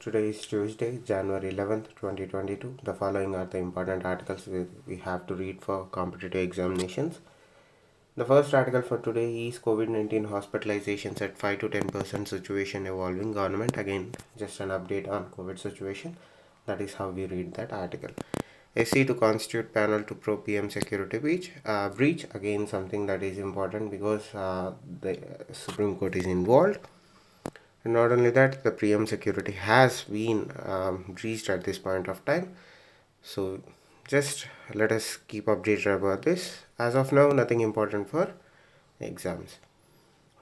Today is Tuesday, January 11th, 2022. The following are the important articles we have to read for competitive examinations. The first article for today is COVID-19 hospitalizations at 5 to 10% situation evolving. Government, again, just an update on COVID situation. That is how we read that article. SC to constitute panel to probe PM security breach. Again, something that is important because the Supreme Court is involved. And not only that, the PM security has been breached at this point of time. So just let us keep updated about this. As of now, nothing important for exams.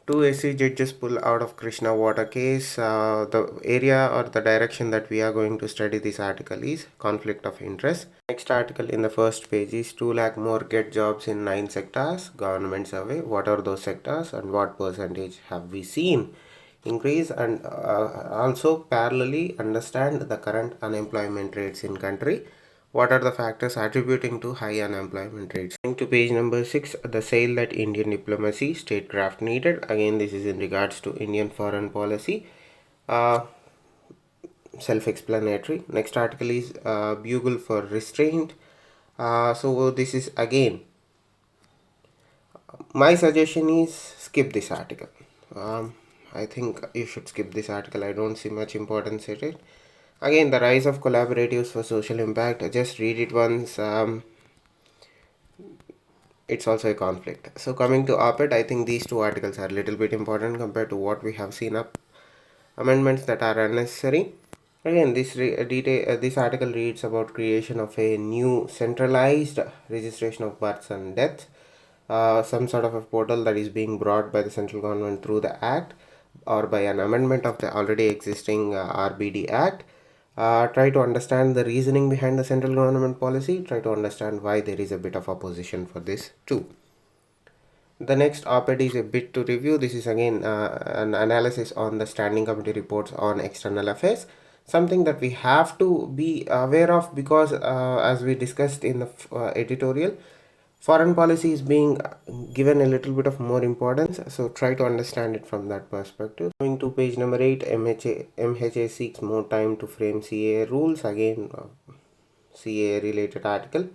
Two SC judges pull out of Krishna water case. The area or the direction that we are going to study this article is conflict of interest. Next article in the first page is 2 lakh more get jobs in 9 sectors. Government survey. What are those sectors and what percentage have we seen increase? And also parallelly understand the current unemployment rates in country. What are the factors attributing to high unemployment rates? Going to page number 6, the sale that Indian diplomacy statecraft needed. Again, this is in regards to Indian foreign policy. Self-explanatory. Next article is bugle for restraint. So this is again, my suggestion is skip this article. I think you should skip this article. I don't see much importance in it. Again, the rise of collaboratives for social impact. Just read it once. It's also a conflict. So coming to op-ed, I think these two articles are a little bit important compared to what we have seen up. Amendments that are unnecessary. Again, this article reads about creation of a new centralized registration of births and deaths. Some sort of a portal that is being brought by the central government through the act or by an amendment of the already existing RBD Act. Try to understand the reasoning behind the central government policy. Try to understand why there is a bit of opposition for this too. The next op-ed is a bit to review. This is again an analysis on the standing committee reports on external affairs. Something that we have to be aware of because as we discussed in the editorial, foreign policy is being given a little bit of more importance, so try to understand it from that perspective. Going to page number 8, MHA seeks more time to frame CAA rules. Again, CAA related article.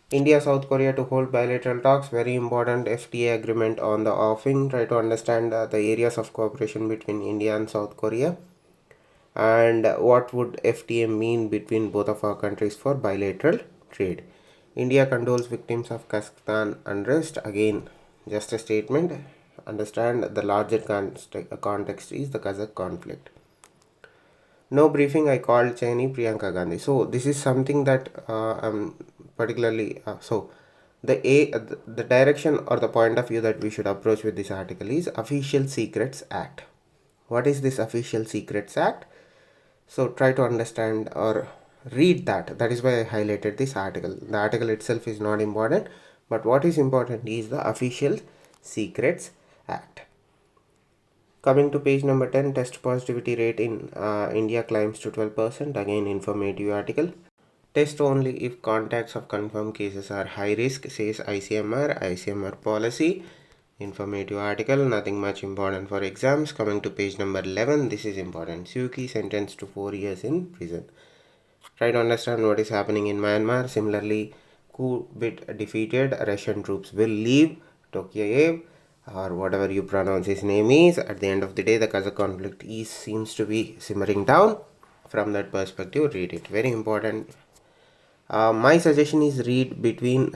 India South Korea to hold bilateral talks. Very important FTA agreement on the offing. Try to understand the areas of cooperation between India and South Korea and what would FTA mean between both of our countries for bilateral trade. India condoles victims of Kazakhstan unrest. Again, just a statement. Understand the larger context is the Kazakh conflict. No briefing, I called Cheney Priyanka Gandhi. So this is something that I'm particularly the direction or the point of view that we should approach with this article is Official Secrets Act. What is this Official Secrets Act? So try to understand or read that. That is why I highlighted this article. The article itself is not important, but what is important is the Official Secrets Act. Coming to page number 10, test positivity rate in India climbs to 12%. Again, informative article. Test only if contacts of confirmed cases are high risk, says ICMR policy. Informative article, nothing much important for exams. Coming to page number 11, this is important. Suki sentenced to 4 years in prison. Try to understand what is happening in Myanmar. Similarly, coup bit defeated, Russian troops will leave Tokayev or whatever you pronounce his name is. At the end of the day, the Kazakh conflict seems to be simmering down. From that perspective, read it. Very important. My suggestion is read between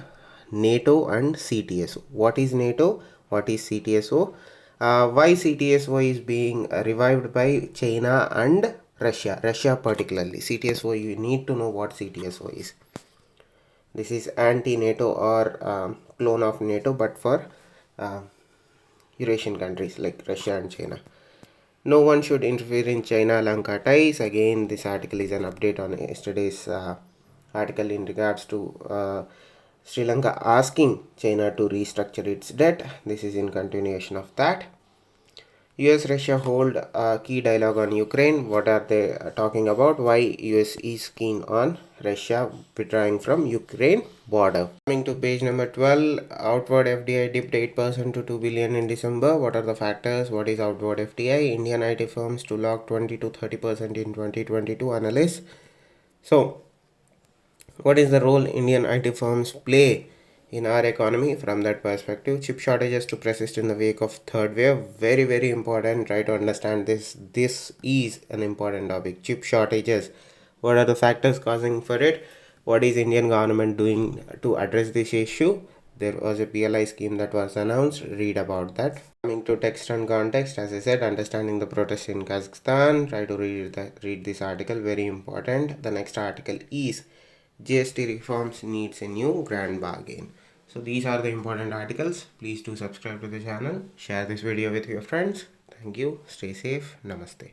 NATO and CTSO. What is NATO? What is CTSO? Why CTSO is being revived by China and Russia particularly. CTSO, you need to know what CTSO is. This is anti-NATO or clone of NATO, but for Eurasian countries like Russia and China. No one should interfere in China-Lanka ties. Again, this article is an update on yesterday's article in regards to Sri Lanka asking China to restructure its debt. This is in continuation of that. US Russia hold a key dialogue on Ukraine. What are they talking about? Why US is keen on Russia withdrawing from Ukraine border. Coming to page number 12, outward FDI dipped 8% to 2 billion in December. What are the factors? What is outward FDI? Indian IT firms to lock 20 to 30% in 2022 analysts. So, what is the role Indian IT firms play in our economy from that perspective? Chip shortages to persist in the wake of third wave. Very, very important. Try to understand this. This is an important topic. Chip shortages. What are the factors causing for it? What is Indian government doing to address this issue? There was a PLI scheme that was announced. Read about that. Coming to text and context, as I said, understanding the protests in Kazakhstan. Try to read this article. Very important. The next article is GST reforms needs a new grand bargain. So these are the important articles. Please do subscribe to the channel. Share this video with your friends. Thank you. Stay safe. Namaste.